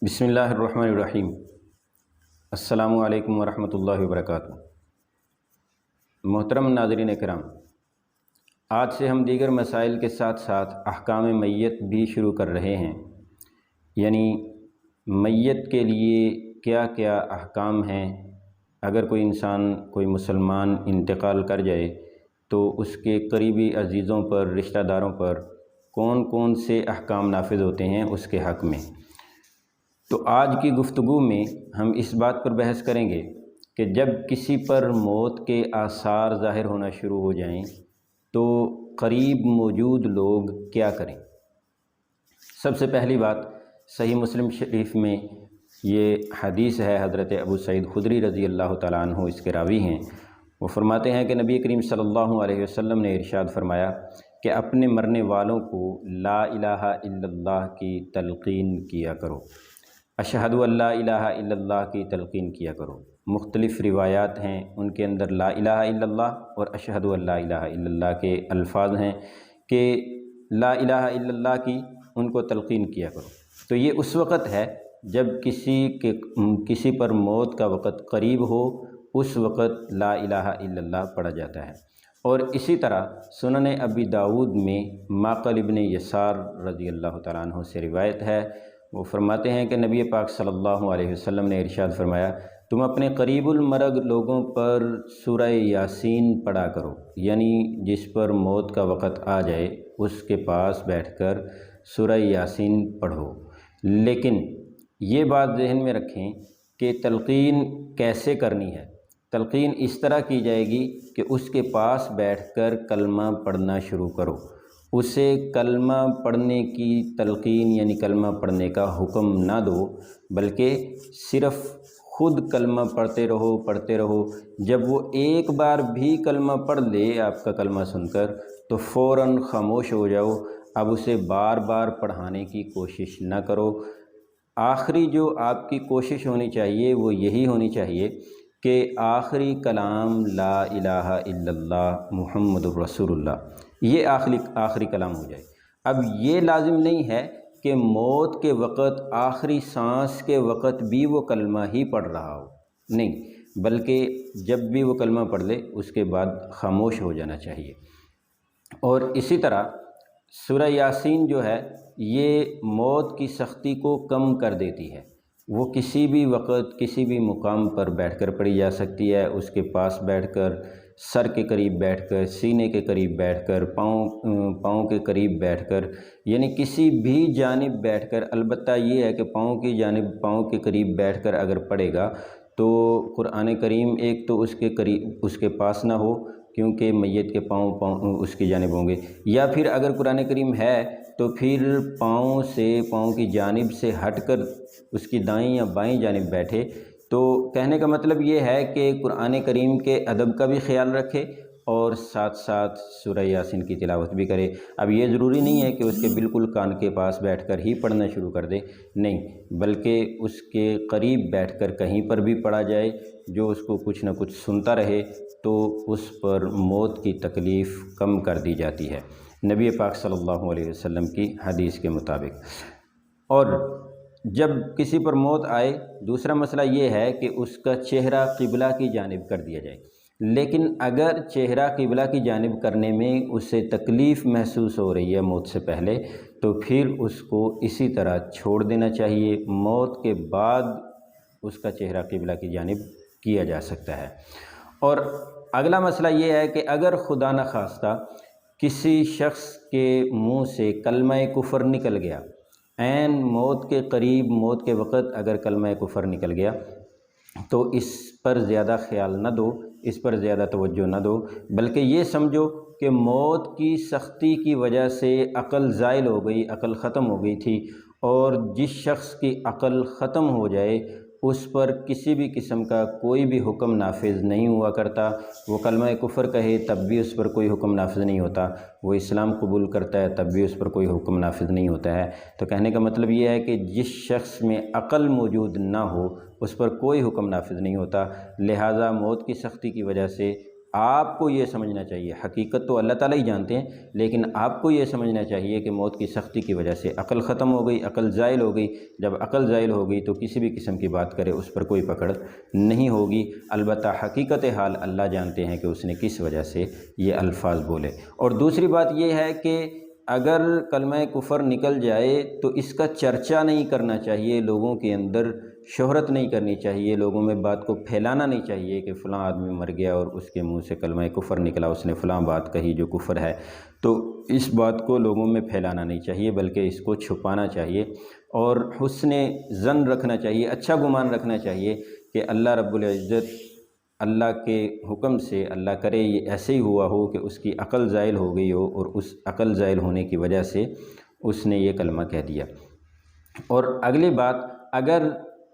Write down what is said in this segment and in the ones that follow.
بسم اللہ الرحمن الرحیم۔ السلام علیکم ورحمۃ اللہ وبرکاتہ۔ محترم ناظرین کرام، آج سے ہم دیگر مسائل کے ساتھ ساتھ احکام میت بھی شروع کر رہے ہیں، یعنی میت کے لیے کیا کیا احکام ہیں۔ اگر کوئی انسان، کوئی مسلمان انتقال کر جائے تو اس کے قریبی عزیزوں پر، رشتہ داروں پر کون کون سے احکام نافذ ہوتے ہیں اس کے حق میں۔ تو آج کی گفتگو میں ہم اس بات پر بحث کریں گے کہ جب کسی پر موت کے آثار ظاہر ہونا شروع ہو جائیں تو قریب موجود لوگ کیا کریں۔ سب سے پہلی بات، صحیح مسلم شریف میں یہ حدیث ہے، حضرت ابو سعید خدری رضی اللہ تعالیٰ عنہ اس کے راوی ہیں۔ وہ فرماتے ہیں کہ نبی کریم صلی اللہ علیہ وسلم نے ارشاد فرمایا کہ اپنے مرنے والوں کو لا الہ الا اللہ کی تلقین کیا کرو، اشہد ان لا الہ الا اللہ کی تلقین کیا کرو۔ مختلف روایات ہیں، ان کے اندر لا الہ الا اللہ اور اشہد ان لا الہ الا اللہ کے الفاظ ہیں کہ لا الہ الا اللہ کی ان کو تلقین کیا کرو۔ تو یہ اس وقت ہے جب کسی پر موت کا وقت قریب ہو، اس وقت لا الہ الا اللہ پڑھا جاتا ہے۔ اور اسی طرح سنن ابی داود میں معقل ابن یسار رضی اللہ تعالیٰ عنہ سے روایت ہے، وہ فرماتے ہیں کہ نبی پاک صلی اللہ علیہ وسلم نے ارشاد فرمایا، تم اپنے قریب المرگ لوگوں پر سورہ یاسین پڑھا کرو، یعنی جس پر موت کا وقت آ جائے اس کے پاس بیٹھ کر سورہ یاسین پڑھو۔ لیکن یہ بات ذہن میں رکھیں کہ تلقین کیسے کرنی ہے۔ تلقین اس طرح کی جائے گی کہ اس کے پاس بیٹھ کر کلمہ پڑھنا شروع کرو، اسے کلمہ پڑھنے کی تلقین یعنی کلمہ پڑھنے کا حکم نہ دو، بلکہ صرف خود کلمہ پڑھتے رہو۔ جب وہ ایک بار بھی کلمہ پڑھ لے آپ کا کلمہ سن کر تو فوراً خاموش ہو جاؤ، اب اسے بار بار پڑھانے کی کوشش نہ کرو۔ آخری جو آپ کی کوشش ہونی چاہیے وہ یہی ہونی چاہیے کہ آخری کلام لا الہ الا اللہ محمد الرسول اللہ، یہ آخری کلام ہو جائے۔ اب یہ لازم نہیں ہے کہ موت کے وقت، آخری سانس کے وقت بھی وہ کلمہ ہی پڑھ رہا ہو، نہیں، بلکہ جب بھی وہ کلمہ پڑھ لے اس کے بعد خاموش ہو جانا چاہیے۔ اور اسی طرح سورہ یاسین جو ہے یہ موت کی سختی کو کم کر دیتی ہے، وہ کسی بھی وقت کسی بھی مقام پر بیٹھ کر پڑھی جا سکتی ہے، اس کے پاس بیٹھ کر، سر کے قریب بیٹھ کر، سینے کے قریب بیٹھ کر، پاؤں کے قریب بیٹھ کر، یعنی کسی بھی جانب بیٹھ کر۔ البتہ یہ ہے کہ پاؤں کی جانب، پاؤں کے قریب بیٹھ کر اگر پڑھے گا تو قرآن کریم ایک تو اس کے قریب، اس کے پاس نہ ہو کیونکہ میت کے پاؤں اس کی جانب ہوں گے، یا پھر اگر قرآن کریم ہے تو پھر پاؤں کی جانب سے ہٹ کر اس کی دائیں یا بائیں جانب بیٹھے۔ تو کہنے کا مطلب یہ ہے کہ قرآن کریم کے ادب کا بھی خیال رکھے اور ساتھ ساتھ سورہ یاسین کی تلاوت بھی کرے۔ اب یہ ضروری نہیں ہے کہ اس کے بالکل کان کے پاس بیٹھ کر ہی پڑھنا شروع کر دے، نہیں، بلکہ اس کے قریب بیٹھ کر کہیں پر بھی پڑھا جائے، جو اس کو کچھ نہ کچھ سنتا رہے تو اس پر موت کی تکلیف کم کر دی جاتی ہے، نبی پاک صلی اللہ علیہ وسلم کی حدیث کے مطابق۔ اور جب کسی پر موت آئے، دوسرا مسئلہ یہ ہے کہ اس کا چہرہ قبلہ کی جانب کر دیا جائے۔ لیکن اگر چہرہ قبلہ کی جانب کرنے میں اسے تکلیف محسوس ہو رہی ہے موت سے پہلے، تو پھر اس کو اسی طرح چھوڑ دینا چاہیے، موت کے بعد اس کا چہرہ قبلہ کی جانب کیا جا سکتا ہے۔ اور اگلا مسئلہ یہ ہے کہ اگر خدا نخواستہ کسی شخص کے منہ سے کلمہ کفر نکل گیا، عین موت کے قریب، موت کے وقت اگر کلمہ کفر نکل گیا تو اس پر زیادہ خیال نہ دو، اس پر زیادہ توجہ نہ دو، بلکہ یہ سمجھو کہ موت کی سختی کی وجہ سے عقل زائل ہو گئی، عقل ختم ہو گئی تھی، اور جس شخص کی عقل ختم ہو جائے اس پر کسی بھی قسم کا کوئی بھی حکم نافذ نہیں ہوا کرتا۔ وہ کلمہ کفر کہے تب بھی اس پر کوئی حکم نافذ نہیں ہوتا، وہ اسلام قبول کرتا ہے تب بھی اس پر کوئی حکم نافذ نہیں ہوتا ہے۔ تو کہنے کا مطلب یہ ہے کہ جس شخص میں عقل موجود نہ ہو اس پر کوئی حکم نافذ نہیں ہوتا، لہٰذا موت کی سختی کی وجہ سے آپ کو یہ سمجھنا چاہیے، حقیقت تو اللہ تعالیٰ ہی جانتے ہیں، لیکن آپ کو یہ سمجھنا چاہیے کہ موت کی سختی کی وجہ سے عقل ختم ہو گئی، عقل زائل ہو گئی۔ جب عقل زائل ہو گئی تو کسی بھی قسم کی بات کرے اس پر کوئی پکڑ نہیں ہوگی۔ البتہ حقیقت حال اللہ جانتے ہیں کہ اس نے کس وجہ سے یہ الفاظ بولے۔ اور دوسری بات یہ ہے کہ اگر کلمہ کفر نکل جائے تو اس کا چرچا نہیں کرنا چاہیے، لوگوں کے اندر شہرت نہیں کرنی چاہیے، لوگوں میں بات کو پھیلانا نہیں چاہیے کہ فلاں آدمی مر گیا اور اس کے منہ سے کلمہ کفر نکلا، اس نے فلاں بات کہی جو کفر ہے، تو اس بات کو لوگوں میں پھیلانا نہیں چاہیے، بلکہ اس کو چھپانا چاہیے اور حسن ظن رکھنا چاہیے، اچھا گمان رکھنا چاہیے کہ اللہ رب العزت اللہ کے حکم سے، اللہ کرے یہ ایسے ہی ہوا ہو کہ اس کی عقل زائل ہو گئی ہو اور اس عقل زائل ہونے کی وجہ سے اس نے یہ کلمہ کہہ دیا۔ اور اگلی بات، اگر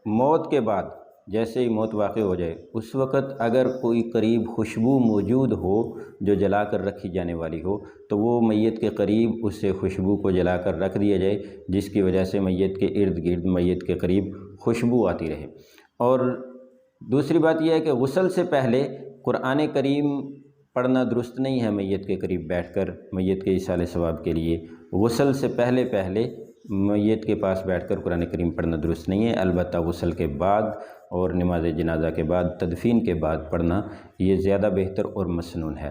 موت کے بعد جیسے ہی موت واقع ہو جائے اس وقت اگر کوئی قریب خوشبو موجود ہو جو جلا کر رکھی جانے والی ہو تو وہ میت کے قریب اس سے خوشبو کو جلا کر رکھ دیا جائے، جس کی وجہ سے میت کے ارد گرد میت کے قریب خوشبو آتی رہے۔ اور دوسری بات یہ ہے کہ غسل سے پہلے قرآن کریم پڑھنا درست نہیں ہے، میت کے قریب بیٹھ کر میت کے ایصال ثواب کے لیے غسل سے پہلے میت کے پاس بیٹھ کر قرآن کریم پڑھنا درست نہیں ہے، البتہ غسل کے بعد اور نماز جنازہ کے بعد، تدفین کے بعد پڑھنا یہ زیادہ بہتر اور مسنون ہے۔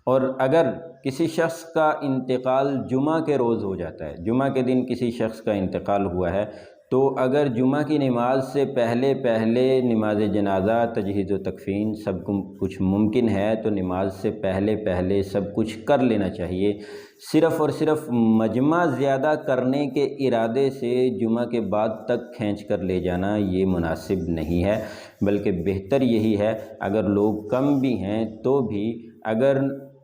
اور اگر کسی شخص کا انتقال جمعہ کے روز ہو جاتا ہے، جمعہ کے دن کسی شخص کا انتقال ہوا ہے، تو اگر جمعہ کی نماز سے پہلے نماز جنازہ، تجہیز و تکفین سب کچھ ممکن ہے تو نماز سے پہلے سب کچھ کر لینا چاہیے۔ صرف اور صرف مجمع زیادہ کرنے کے ارادے سے جمعہ کے بعد تک کھینچ کر لے جانا یہ مناسب نہیں ہے، بلکہ بہتر یہی ہے اگر لوگ کم بھی ہیں تو بھی اگر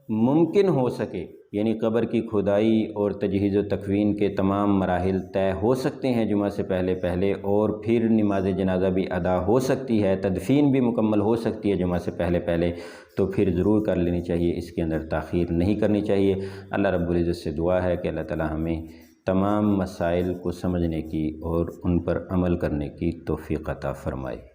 ممکن ہو سکے، یعنی قبر کی کھدائی اور تجہیز و تکفین کے تمام مراحل طے ہو سکتے ہیں جمعہ سے پہلے اور پھر نماز جنازہ بھی ادا ہو سکتی ہے، تدفین بھی مکمل ہو سکتی ہے جمعہ سے پہلے، تو پھر ضرور کر لینی چاہیے، اس کے اندر تاخیر نہیں کرنی چاہیے۔ اللہ رب العزت سے دعا ہے کہ اللہ تعالی ہمیں تمام مسائل کو سمجھنے کی اور ان پر عمل کرنے کی توفیق عطا فرمائے۔